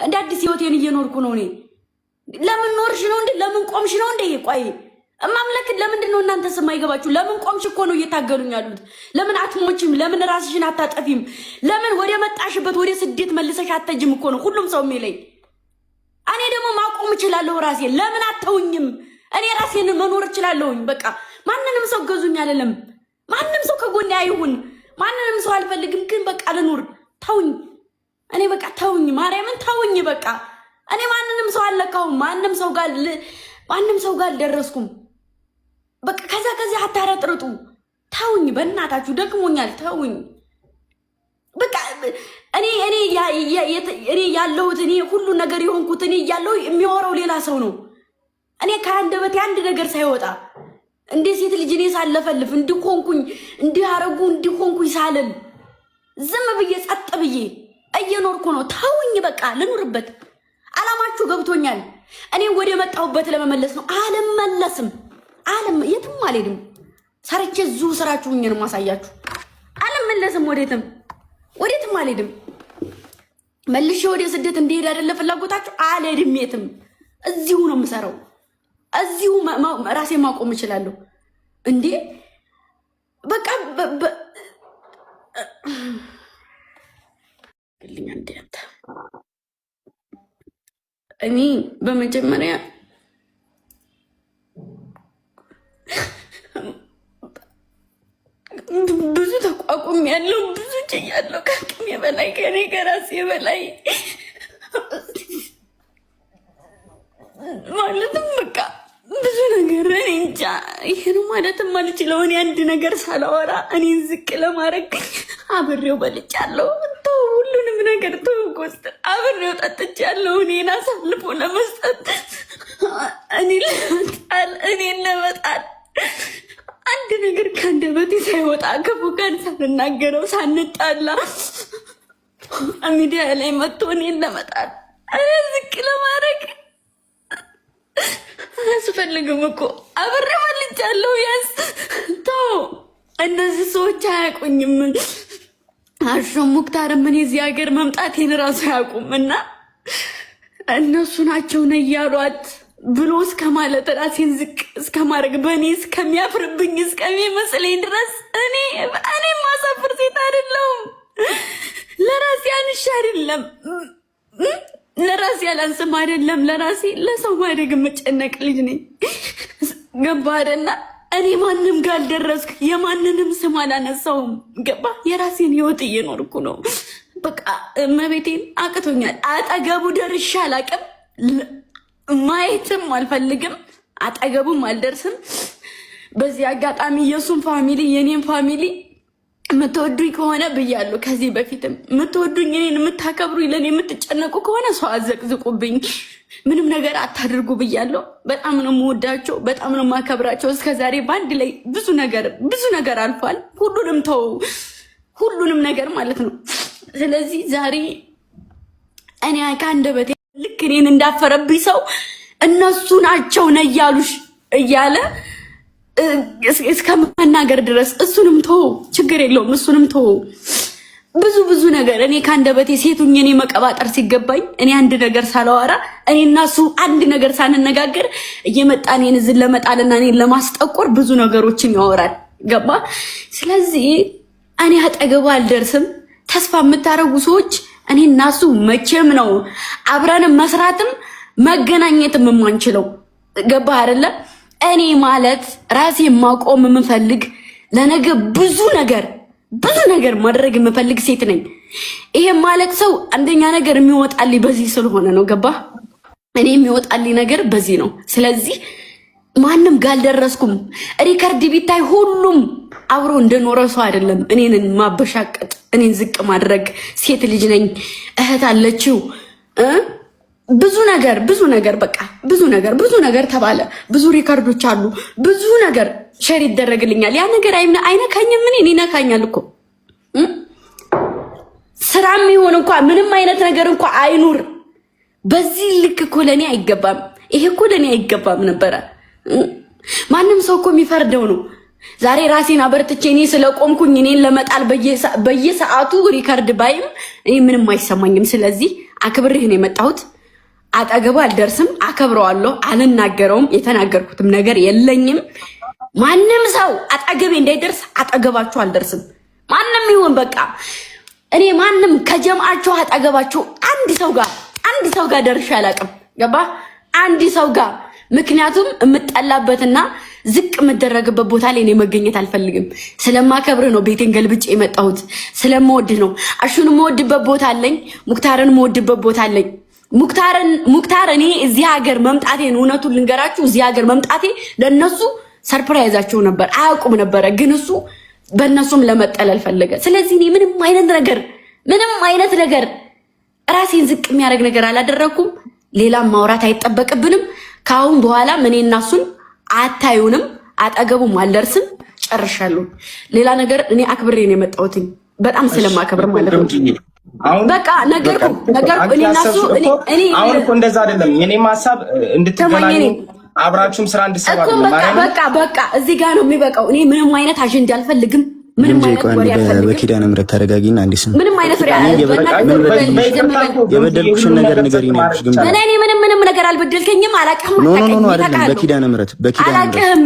እንደ አዲስ ህይወቴን እየኖርኩ ነው እኔ። ለምን ኖርሽ ነው እንዴ? ለምን ቆምሽ ነው እንዴ? ቆይ እማምለክ ለምንድን ነው እናንተ የማይገባችሁ? ለምን ቆምሽ እኮ ነው እየታገሉኝ ያሉት። ለምን አትሞችም? ለምን ራስሽን አታጠፊም? ለምን ወደ መጣሽበት ወደ ስደት መልሰሽ አትጅም እኮ ነው ሁሉም ሰው የሚለኝ። እኔ ደግሞ ማቆም እችላለሁ ራሴን። ለምን አተውኝም? እኔ ራሴን መኖር እችላለሁኝ። በቃ ማንንም ሰው ገዙኝ አይደለም። ማንንም ሰው ከጎኔ አይሁን። ማንንም ሰው አልፈልግም፣ ግን በቃ ልኑር። ተውኝ። እኔ በቃ ተውኝ፣ ማርያምን ተውኝ። በቃ እኔ ማንንም ሰው አልለካሁም። ማንም ሰው ጋር አልደረስኩም። በቃ ከዛ አታረጥርጡ። ተውኝ፣ በእናታችሁ ደክሞኛል። ተውኝ። በቃ እኔ ያለሁት እኔ ሁሉ ነገር የሆንኩት እኔ ያለው የሚያወራው ሌላ ሰው ነው። እኔ ከአንደበቴ አንድ ነገር ሳይወጣ እንዴ ሴት ልጅ እኔ ሳለፈልፍ እንዲሆንኩኝ እንዲሆንኩኝ ሳልል ዝም ብዬ ጸጥ ብዬ እየኖርኩ ነው። ተውኝ፣ በቃ ልኑርበት። አላማችሁ ገብቶኛል። እኔ ወደ መጣሁበት ለመመለስ ነው። አልመለስም። የትም አልሄድም። ሰርቼ ዙ ስራችሁ ነው ማሳያችሁ። አልመለስም። ወዴትም አልሄድም። መልሼ ወደ ስደት እንዲሄድ አይደለ ፍላጎታችሁ? አልሄድም የትም። እዚሁ ነው የምሰራው። እዚሁ ራሴ ማቆም እችላለሁ እንዴ። በቃ ግልኛ እንዴት እኔ በመጀመሪያ ብዙ ተቋቁም ያለው ብዙ ጭያለሁ። ከአቅሜ በላይ ከኔ ከራሴ በላይ ማለትም በቃ ብዙ ነገር እኔ እንጃ። ይሄን ማለትም አልችለው። እኔ አንድ ነገር ሳላወራ እኔን ዝቅ ለማድረግ አብሬው በልቻለሁ። ሁሉንም ነገር ተውቆስት አብሬው ጠጥቻለሁ። እኔን አሳልፎ ለመስጠት እኔን ለመጣል አንድ ነገር ከአንደበቴ ሳይወጣ ክፉ ቀን ሳልናገረው ሳንጣላ ሚዲያ ላይ መጥቶ እኔን ለመጣል ዝቅ ለማድረግ አያስፈልግም እኮ አብሬ በልቻለሁ። ያስ ተው። እነዚህ ሰዎች አያውቁኝም። አሾ ሙክታርም እኔ እዚህ ሀገር መምጣቴን እራሱ አያውቁም። እና እነሱ ናቸው ነው እያሏት ብሎ እስከ ማለት ራሴን ዝቅ እስከ ማድረግ በእኔ እስከሚያፍርብኝ እስከሚመስለኝ ድረስ እኔ ማሳፍር ሴት አይደለሁም። ለራሴ አንሽ አይደለም፣ ለራሴ አላንስም አይደለም፣ ለራሴ ለሰው ማደግ የምጨነቅ ልጅ ነኝ። ገባ አይደለ? እኔ ማንም ጋር አልደረስኩ። የማንንም ስም አላነሳውም። ገባ? የራሴን ህይወት እየኖርኩ ነው። በቃ መቤቴን አቅቶኛል። አጠገቡ ደርሼ አላቅም። ማየትም አልፈልግም። አጠገቡም አልደርስም። በዚህ አጋጣሚ የሱን ፋሚሊ የኔን ፋሚሊ የምትወዱኝ ከሆነ ብያለሁ። ከዚህ በፊትም የምትወዱኝ እኔን የምታከብሩኝ ለእኔ የምትጨነቁ ከሆነ ሰው አዘቅዝቁብኝ፣ ምንም ነገር አታድርጉ ብያለሁ። በጣም ነው የምወዳቸው፣ በጣም ነው የማከብራቸው። እስከዛሬ በአንድ ላይ ብዙ ነገር አልፏል። ሁሉንም ነገር ማለት ነው። ስለዚህ ዛሬ እኔ ከአንደበቴ ልክ እኔን እንዳፈረብኝ ሰው እነሱ ናቸው ነው እያሉሽ እያለ እስከ መናገር ድረስ እሱንም ተው፣ ችግር የለውም። እሱንም ተው። ብዙ ነገር እኔ ከአንደበቴ ሴቱኝ እኔ መቀባጠር ሲገባኝ እኔ አንድ ነገር ሳላወራ እኔ እና እሱ አንድ ነገር ሳንነጋገር እየመጣ እኔን እዝን ለመጣልና እኔን ለማስጠቆር ብዙ ነገሮችን ያወራል። ገባ? ስለዚህ እኔ አጠገቡ አልደርስም። ተስፋ የምታረጉ ሰዎች እኔ እና እሱ መቼም ነው አብረንም መስራትም መገናኘትም የማንችለው። ገባ አይደለ? እኔ ማለት ራሴ ማቆም የምፈልግ ለነገ ብዙ ነገር ማድረግ የምፈልግ ሴት ነኝ። ይሄ ማለት ሰው አንደኛ ነገር የሚወጣልኝ በዚህ ስለሆነ ነው። ገባ? እኔ የሚወጣልኝ ነገር በዚህ ነው። ስለዚህ ማንም ጋር አልደረስኩም። ሪከርድ ቢታይ ሁሉም አብሮ እንደኖረ ሰው አይደለም። እኔን ማበሻቀጥ፣ እኔን ዝቅ ማድረግ። ሴት ልጅ ነኝ፣ እህት አለችው። ብዙ ነገር በቃ ብዙ ነገር ተባለ። ብዙ ሪከርዶች አሉ። ብዙ ነገር ሼር ይደረግልኛል። ያ ነገር አይነካኝም። ምን ይነካኛል እኮ ስራም ይሁን እንኳን ምንም አይነት ነገር እንኳን አይኑር። በዚህ ልክ እኮ ለኔ አይገባም። ይሄ እኮ ለኔ አይገባም ነበረ። ማንም ሰው እኮ የሚፈርደው ነው። ዛሬ ራሴን አበርትቼ እኔ ስለቆምኩኝ እኔን ለመጣል በየሰዓቱ ሪከርድ ባይም እኔ ምንም አይሰማኝም። ስለዚህ አክብሬህ ነው የመጣሁት። አጠገቡ አልደርስም፣ አከብረዋለሁ፣ አልናገረውም፣ የተናገርኩትም ነገር የለኝም። ማንም ሰው አጠገቤ እንዳይደርስ አጠገባችሁ አልደርስም። ማንም ይሁን በቃ እኔ ማንም ከጀማዓችሁ አጠገባችሁ አንድ ሰው ጋር ደርሼ አላውቅም። ገባ? አንድ ሰው ጋር ምክንያቱም የምጠላበትና ዝቅ የምደረግበት ቦታ ላይ እኔ መገኘት አልፈልግም። ስለማከብር ነው ቤቴን ገልብጬ የመጣሁት። ስለምወድ ነው። አሹን የምወድበት ቦታ አለኝ። ሙክታርን የምወድበት ቦታ አለኝ። ሙክታር እኔ እዚህ ሀገር መምጣቴን እውነቱን ልንገራችሁ፣ እዚህ ሀገር መምጣቴ ለነሱ ሰርፕራይዛቸው ነበር። አያውቁም ነበረ፣ ግን እሱ በእነሱም ለመጠለል ፈለገ። ስለዚህ እኔ ምንም አይነት ነገር ራሴን ዝቅ የሚያደርግ ነገር አላደረኩም። ሌላም ማውራት አይጠበቅብንም። ከአሁን በኋላ እኔ እና እሱን አታዩንም፣ አጠገቡም አልደርስም። ጨርሻለሁ። ሌላ ነገር እኔ አክብሬ ነው የመጣሁት፣ በጣም ስለማከብር ማለት ነው። በቃ ነገርኩ እኔ እና እሱ እኔ አሁን እኮ እንደዛ አይደለም። የኔም ሐሳብ እንድትገናኙ አብራችሁም ስራ እንድትሰሩ ነው። በቃ እዚህ ጋር ነው የሚበቃው። እኔ ምንም አይነት አጀንዳ አልፈልግም። ምንም አይነት ወሬ አልፈልግም። በኪዳነ ምሕረት ተረጋጊና አንዲስ ምንም አይነት ወሬ የበደልኩሽን ነገር ንገሪኝ ነው ግን እኔ ምንም ነገር አልበደልከኝም። አላውቅም። ኖ አይደለም። በኪዳነ ምሕረት አላውቅም